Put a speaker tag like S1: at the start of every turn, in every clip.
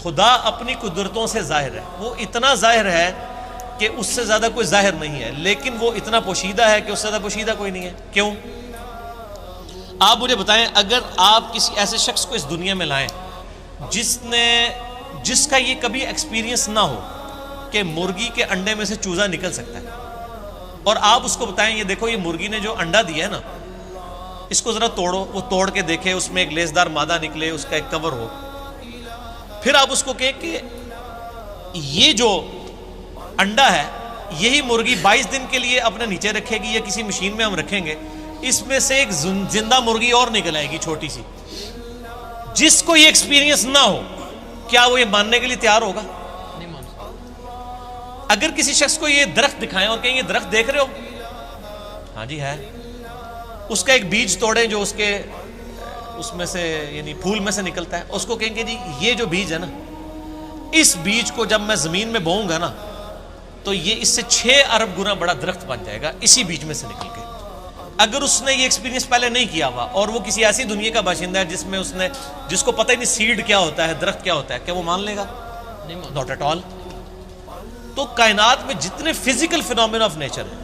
S1: خدا اپنی قدرتوں سے ظاہر ہے، وہ اتنا ظاہر ہے کہ اس سے زیادہ کوئی ظاہر نہیں ہے، لیکن وہ اتنا پوشیدہ ہے کہ اس سے زیادہ پوشیدہ کوئی نہیں ہے۔ کیوں؟ آپ مجھے بتائیں، اگر آپ کسی ایسے شخص کو اس دنیا میں لائیں جس کا یہ کبھی ایکسپیرینس نہ ہو کہ مرغی کے انڈے میں سے چوزا نکل سکتا ہے، اور آپ اس کو بتائیں یہ دیکھو یہ مرغی نے جو انڈا دیا ہے نا، اس کو ذرا توڑو، وہ توڑ کے دیکھے، اس میں ایک لیسدار مادہ نکلے، اس کا ایک کور ہو، پھر آپ اس کو کہیں کہ یہ جو انڈا ہے یہی مرغی 22 دن کے لیے اپنے نیچے رکھے گی یا کسی مشین میں ہم رکھیں گے، اس میں سے ایک زندہ مرغی اور نکل آئے گی چھوٹی سی، جس کو یہ ایکسپیرینس نہ ہو کیا وہ یہ ماننے کے لیے تیار ہوگا؟ نہیں مان سکتا۔ اگر کسی شخص کو یہ درخت دکھائیں اور کہیں یہ درخت دیکھ رہے ہو، ہاں جی ہے، اس کا ایک بیج توڑیں جو اس میں سے یعنی پھول میں سے نکلتا ہے، اس کو کہیں گے جی یہ جو بیج ہے نا، اس بیج کو جب میں زمین میں بوؤں گا نا تو یہ اس سے 6 ارب گنا بڑا درخت بن جائے گا اسی بیج میں سے نکل کے۔ اگر اس نے یہ ایکسپیرینس پہلے نہیں کیا ہوا اور وہ کسی ایسی دنیا کا باشندہ ہے جس کو پتہ ہی نہیں سیڈ کیا ہوتا ہے، درخت کیا ہوتا ہے، کیا وہ مان لے گا؟ Not at all. تو کائنات میں جتنے فزیکل فینومینا آف نیچر ہیں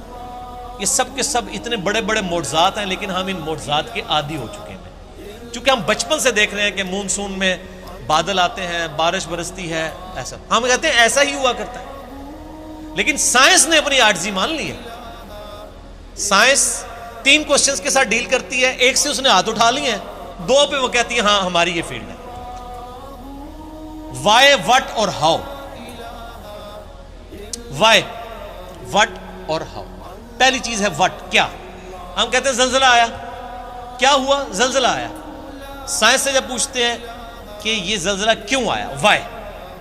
S1: یہ سب کے سب اتنے بڑے بڑے معجزات ہیں، لیکن ہم ان معجزات کے عادی ہو چکے ہیں، چونکہ ہم بچپن سے دیکھ رہے ہیں کہ مونسون میں بادل آتے ہیں، بارش برستی ہے، ایسا ہم کہتے ہیں ایسا ہی ہوا کرتا ہے، لیکن سائنس نے اپنی عاجزی مان لی ہے۔ سائنس 3 کوسچنز کے ساتھ ڈیل کرتی ہے، ایک سے اس نے ہاتھ اٹھا لی ہیں، 2 پہ وہ کہتی ہے ہاں ہماری یہ فیلڈ ہے، وائی، وٹ اور ہاؤ۔ وائی، وٹ اور ہاؤ۔ پہلی چیز ہے وٹ، کیا؟ ہم کہتے ہیں زلزلہ آیا، کیا ہوا؟ زلزلہ آیا۔ سائنس سے جب پوچھتے ہیں کہ یہ زلزلہ کیوں آیا، وائی،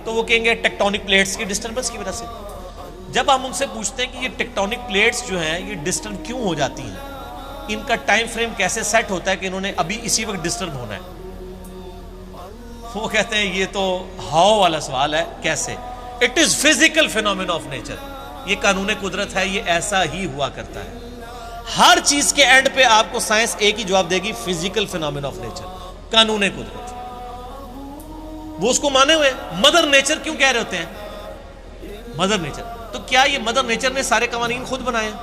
S1: تو وہ کہیں گے ٹیکٹونک پلیٹس کی ڈسٹربنس کی وجہ سے۔ جب ہم ان سے پوچھتے ہیں کہ یہ ٹیکٹونک پلیٹس جو ہیں یہ ڈسٹرب کیوں ہو جاتی ہیں، ان کا ٹائم فریم کیسے سیٹ ہوتا ہے کہ انہوں نے ابھی اسی وقت ڈسٹرب ہونا ہے، وہ کہتے ہیں یہ تو ہاؤ والا سوال ہے، کیسے؟ It is physical phenomena of nature, یہ قانون قدرت ہے، یہ ایسا ہی ہوا کرتا ہے۔ ہر چیز کے اینڈ پہ آپ کو سائنس ایک ہی جواب دے گی، فزیکل فینومینا آف نیچر، قانون قدرت۔ وہ اس کو مانے ہوئے۔ مدر نیچر کیوں کہہ رہے ہوتے ہیں؟ مدر نیچر، تو کیا یہ مدر نیچر نے سارے قوانین خود بنائے ہیں؟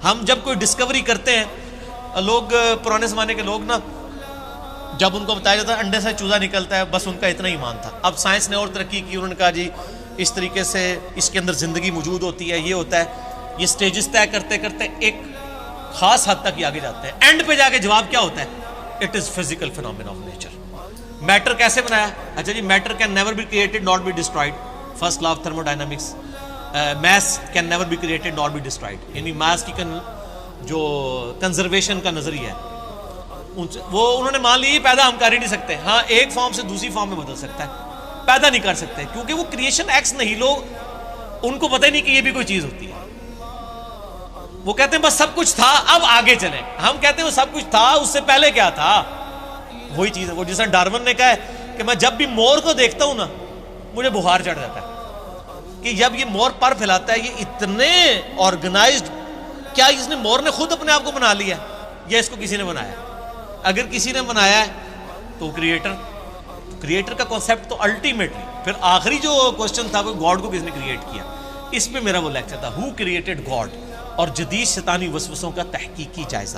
S1: ہم جب کوئی ڈسکوری کرتے ہیں، لوگ پرانے زمانے کے لوگ نا، جب ان کو بتایا جاتا ہے انڈے سے چوزا نکلتا ہے، بس ان کا اتنا ایمان تھا۔ اب سائنس نے اور ترقی کی، انہوں نے کہا جی اس طریقے سے اس کے اندر زندگی موجود ہوتی ہے، یہ ہوتا ہے، یہ سٹیجز طے کرتے کرتے ایک خاص حد تک یہ آگے جاتے ہیں، اینڈ پہ جا کے جواب کیا ہوتا ہے؟ It is physical phenomena of nature. Matter کیسے بنایا؟ اچھا جی، matter can never be created not be destroyed, first law of thermodynamics. Mass can never be created not be destroyed, یعنی میس کی جو کنزرویشن کا نظریہ ہے وہ انہوں نے مان لی، پیدا ہم کر ہی نہیں سکتے، ہاں ایک فارم سے دوسری فارم میں بدل سکتا ہے، پیدا نہیں کر سکتے، کیونکہ وہ کریشن ایکس نہیں، لوگ ان کو پتہ ہی نہیں کہ یہ بھی کوئی چیز ہوتی ہے۔ وہ کہتے ہیں بس سب کچھ تھا، اب آگے چلیں۔ ہم کہتے ہیں وہ سب کچھ تھا، اس سے پہلے کیا تھا؟ وہی چیز ہے، وہ جیسا ڈارون نے کہا ہے کہ میں جب بھی مور کو دیکھتا ہوں نا مجھے بخار چڑھ جاتا ہے، کہ جب یہ مور پر پھیلاتا ہے یہ اتنے آرگنائزڈ، کیا اس نے مور نے خود اپنے آپ کو بنا لیا یا اس کو کسی نے بنایا؟ اگر کسی نے بنایا ہے تو کریٹر کا کانسیپٹ تو الٹیمیٹلی، پھر آخری جو کوسچن تھا وہ گاڈ کو کس نے کریٹ کیا، اس پہ میرا وہ لیکچر تھا، ہو کریٹڈ گاڈ، اور جدید شیطانی وسوسوں کا تحقیقی جائزہ،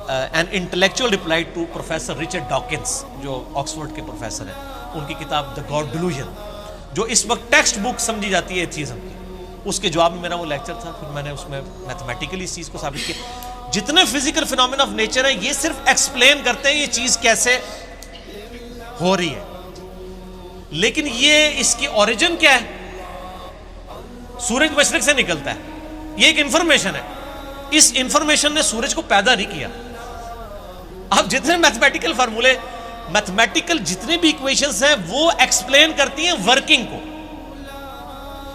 S1: an intellectual reply to professor Richard Dawkins جو آکسفورڈ کے پروفیسر ہیں، ان کی کتاب دا گاڈ ڈیلوژن جو اس وقت ٹیکسٹ بک سمجھی جاتی ہے ایتھیزم کی، اس کے جواب میں میرا وہ لیکچر تھا۔ پھر میں نے اس میں میتھمیٹیکلی اس چیز کو ثابت کیا، جتنے فزیکل فینومینا آف نیچر ہیں یہ صرف ایکسپلین کرتے ہیں یہ چیز کیسے ہو رہی ہے، لیکن یہ اس کی اوریجن کیا ہے؟ سورج مشرق سے نکلتا ہے، یہ ایک انفارمیشن ہے، اس انفارمیشن نے سورج کو پیدا نہیں کیا۔ اب جتنے میتھمیٹیکل فارمولے، میتھمیٹیکل جتنے بھی ایکویشنز ہیں وہ ایکسپلین کرتی ہیں ورکنگ کو،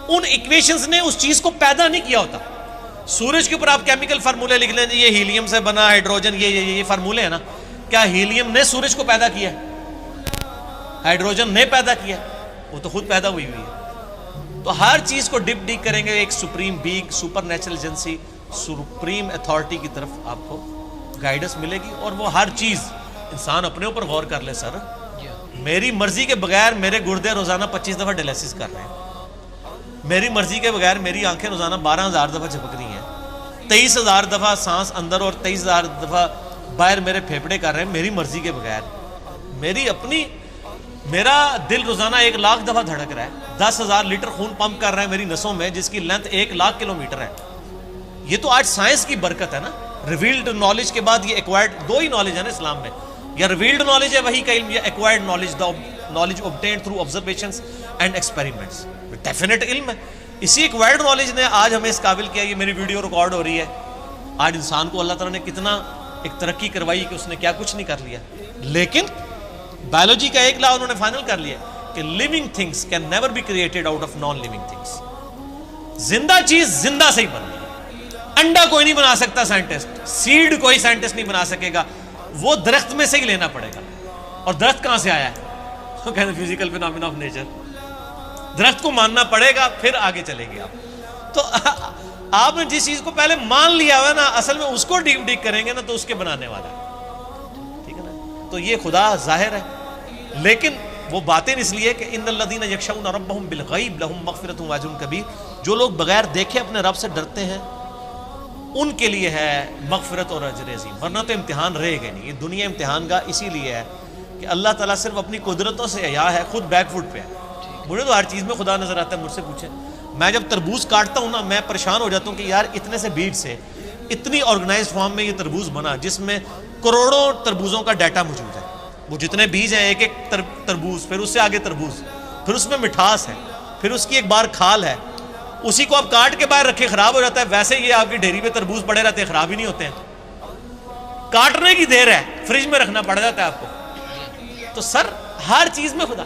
S1: ان ایکویشنز نے اس چیز کو پیدا نہیں کیا ہوتا۔ سورج کے اوپر آپ کیمیکل فارمولے لکھ لیں، یہ ہیلیم سے بنا، ہائیڈروجن، یہ فارمولے ہیں نا، کیا ہیلیم نے سورج کو پیدا کیا ہے؟ ہائیڈروجن نے پیدا کیا، وہ تو خود پیدا ہوئی ہے۔ تو ہر چیز کو ڈپ ڈیک کریں گے ایک supreme being, super natural agency, supreme authority کی طرف آپ کو گائیڈنس ملے گی، اور وہ ہر چیز انسان اپنے اوپر غور کر لے سر، میری مرضی کے بغیر میرے گردے روزانہ 25 دفعہ ڈائلیسس کر رہے ہیں، میری مرضی کے بغیر میری آنکھیں روزانہ 12,000 دفعہ جھپک رہی ہیں، 23,000 دفعہ سانس اندر اور 23,000 دفعہ باہر میرے پھیپھڑے کر رہے ہیں میری مرضی کے بغیر. میرا دل روزانہ 1,00,000 دفعہ دھڑک رہا ہے، 10,000 لیٹر خون پمپ کر رہا ہے میری نسوں میں، جس کی لینتھ 1,00,000 کلومیٹر ہے. یہ تو آج سائنس کی برکت ہے نا. ریویلڈ نالج کے بعد یہ ایکوائرڈ، دو ہی نالج ہے نا اسلام میں، یا ریویلڈ نالج ہے وہی کا علم، یا acquired knowledge, knowledge obtained through observations and experiments. Definite علم ہے. اسی ایکوائرڈ نالج نے آج ہمیں اس قابل کیا. یہ میری ویڈیو ریکارڈ ہو رہی ہے. آج انسان کو اللہ تعالیٰ نے کتنا ایک ترقی کروائی کہ اس نے کیا کچھ نہیں کر لیا. لیکن بایولوجی کا ایک لا انہوں نے فائنل کر لیا کہ living things can never be created out of non living things. زندہ چیز زندہ سے ہی بنتی ہے. انڈا کوئی نہیں بنا سکتا سائنٹسٹ، سیڈ کوئی سائنٹسٹ نہیں بنا سکے گا، وہ درخت میں سے ہی لینا پڑے گا. اور درخت کہاں سے آیا ہے؟ وہ کہتے ہیں فزیکل فینومینا آف نیچر. درخت کو ماننا پڑے گا پھر آگے چلے گی آپ. تو آپ نے جس چیز کو پہلے مان لیا ہوا ہے نا، اصل میں اس کو ڈیپ ڈیک کریں گے نا تو اس کے بنانے والا ہے. ٹھیک ہے نا. تو یہ خدا ظاہر ہے، لیکن وہ باطن اس لیے کہ ان الذین یخشون ربهم بالغیب لهم مغفرۃ واجر کبیر. جو لوگ بغیر دیکھے اپنے رب سے ڈرتے ہیں ان کے لیے ہے مغفرت اور اجر عظیم. ورنہ تو امتحان رہے گا نہیں. یہ دنیا امتحان کا اسی لیے ہے کہ اللہ تعالیٰ صرف اپنی قدرتوں سے عیاں ہے، خود بیک فٹ پہ ہے. مجھے تو ہر چیز میں خدا نظر آتا ہے. مجھ سے پوچھیں، میں جب تربوز کاٹتا ہوں نا، میں پریشان ہو جاتا ہوں کہ یار اتنے سے بیج سے اتنی آرگنائزڈ فارم میں یہ تربوز بنا جس میں کروڑوں تربوزوں کا ڈیٹا موجود ہے. وہ جتنے بیج ہیں، ایک ایک تربوز، پھر اس سے آگے تربوز، پھر اس میں مٹھاس ہے، پھر اس کی ایک بار کھال ہے. اسی کو آپ کاٹ کے باہر رکھے خراب ہو جاتا ہے. ویسے یہ آپ کی ڈھیری پہ تربوز پڑے رہتے ہیں، خراب ہی نہیں ہوتے ہیں. کاٹنے کی دیر ہے، فریج میں رکھنا پڑ جاتا ہے آپ کو. تو سر ہر چیز میں خدا